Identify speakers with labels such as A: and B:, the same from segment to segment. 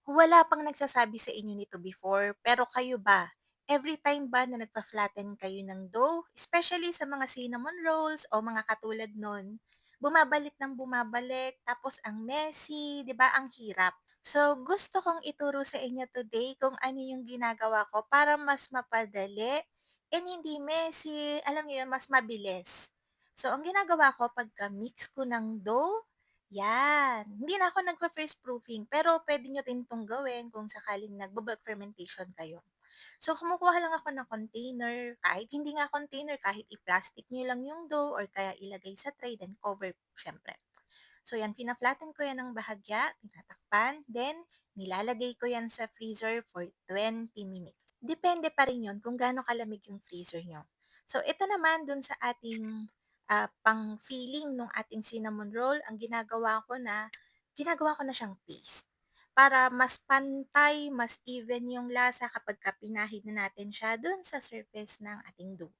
A: Wala pang nagsasabi sa inyo nito before, pero kayo ba, every time ba na nagpa-flatten kayo ng dough, especially sa mga cinnamon rolls o mga katulad nun, bumabalik ng bumabalik, tapos ang messy, 'di ba, ang hirap. So, gusto kong ituro sa inyo today kung ano yung ginagawa ko para mas mapadali and hindi messy, alam niyo yun, mas mabilis. So, ang ginagawa ko pagka-mix ko ng dough, yan. Hindi na ako nagfa-first proofing, pero puwede niyo rin 'tong gawin kung sakaling nagba-bulk fermentation kayo. So, kumukuha lang ako ng container, kahit hindi nga container, kahit i-plastic niyo lang yung dough or kaya ilagay sa tray, then cover siyempre. So, yan, fina-flatten ko yan ng bahagya, tinatakpan, then nilalagay ko yan sa freezer for 20 minutes. Depende pa rin yun kung gaano kalamig yung freezer nyo. So, ito naman dun sa ating pang-filling ng ating cinnamon roll, ang ginagawa ko na siyang paste. Para mas pantay, mas even yung lasa kapag pinahid na natin siya dun sa surface ng ating dough.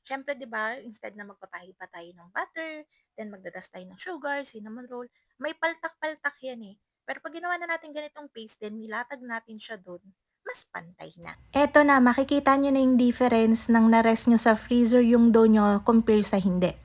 A: Siyempre 'di ba, instead na magpapahid pa tayo ng butter, then magda-dust tayo ng sugar, cinnamon roll, may paltak-paltak 'yan, eh. Pero 'pag ginawa na natin ganitong paste, then nilatag natin siya dun, mas pantay na. Eto na, makikita niyo na yung difference ng na-rest niyo sa freezer yung dough niyo compare sa hindi.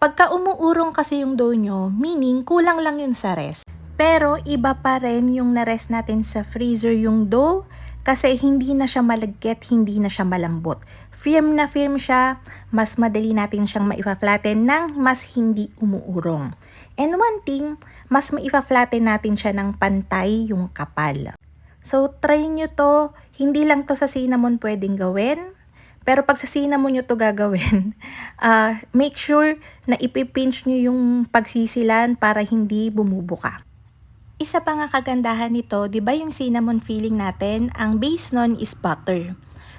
A: Pagka umuurong kasi yung dough niyo, meaning kulang lang yun sa rest. Pero iba pa rin yung na-rest natin sa freezer yung dough kasi hindi na siya malagkit, hindi na siya malambot. Firm na firm siya, mas madali natin siyang maipa-flatten ng mas hindi umuurong. And one thing, mas maipa-flatten natin siya ng pantay yung kapal. So, try nyo to. Hindi lang to sa cinnamon pwedeng gawin. Pero pag sa cinnamon nyo to gagawin, make sure na ipipinch nyo yung pagsisilan para hindi bumubuka. Isa pa nga kagandahan nito, 'di ba yung cinnamon filling natin, ang base nun is butter.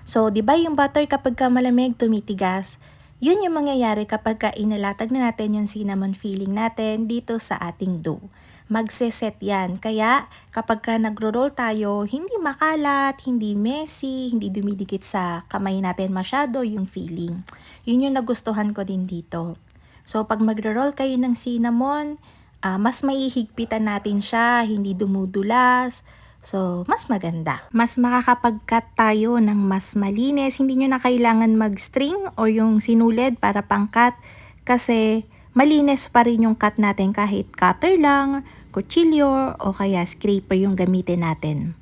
A: So, 'di ba yung butter kapag ka malamig tumitigas, yun yung mangyayari kapag ka inalatag na natin yung cinnamon filling natin dito sa ating dough. Magse-set yan. Kaya kapag ka nagro-roll tayo, hindi makalat, hindi messy, hindi dumidikit sa kamay natin masyado yung filling. Yun yung nagustuhan ko din dito. So, pag magro-roll kayo ng cinnamon, mas maihigpitan natin siya, hindi dumudulas. So, mas maganda. Mas makakapag-cut tayo ng mas malinis. Hindi nyo na kailangan mag-string o yung sinulid para pang-cut kasi malinis pa rin yung cut natin kahit cutter lang, kutsilyo o kaya scraper yung gamitin natin.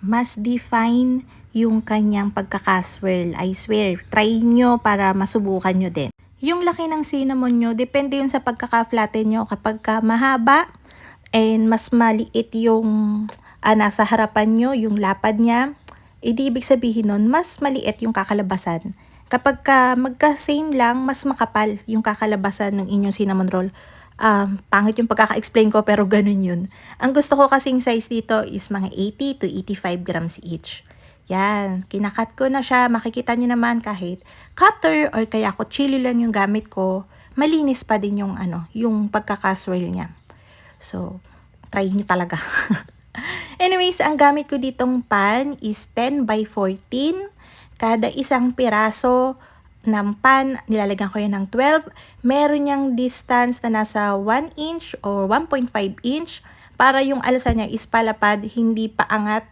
A: Mas define yung kanyang pagkakaswirl. I swear, try nyo para masubukan nyo din. Yung laki ng cinnamon nyo, depende yun sa pagkaka-flatten nyo. Kapag ka mahaba and mas maliit yung nasa harapan nyo, yung lapad niya, ibig sabihin nun, mas maliit yung kakalabasan. Kapag ka magka-same lang, mas makapal yung kakalabasan ng inyong cinnamon roll. Pangit yung pagkaka-explain ko pero ganun yun. Ang gusto ko kasing size dito is mga 80 to 85 grams each. Yan, kinakat ko na siya. Makikita nyo naman kahit cutter or kaya kutsilyo lang yung gamit ko, malinis pa din yung yung pagkakaswirl niya. So, try nyo talaga. Anyways, ang gamit ko ditong pan is 10 by 14. Kada isang piraso ng pan, nilalagyan ko yan ng 12. Meron niyang distance na nasa 1 inch or 1.5 inch para yung alsa niya is palapad, hindi paangat.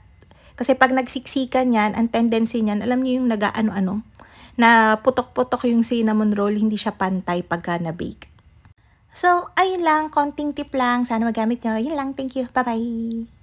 A: Kasi pag nagsiksikan yan, ang tendency niyan, alam niyo yung nagaano-ano, na putok-putok yung cinnamon roll, hindi siya pantay pagka na-bake. So, ayun lang, konting tip lang. Sana magamit nyo. Yun lang, thank you. Bye-bye!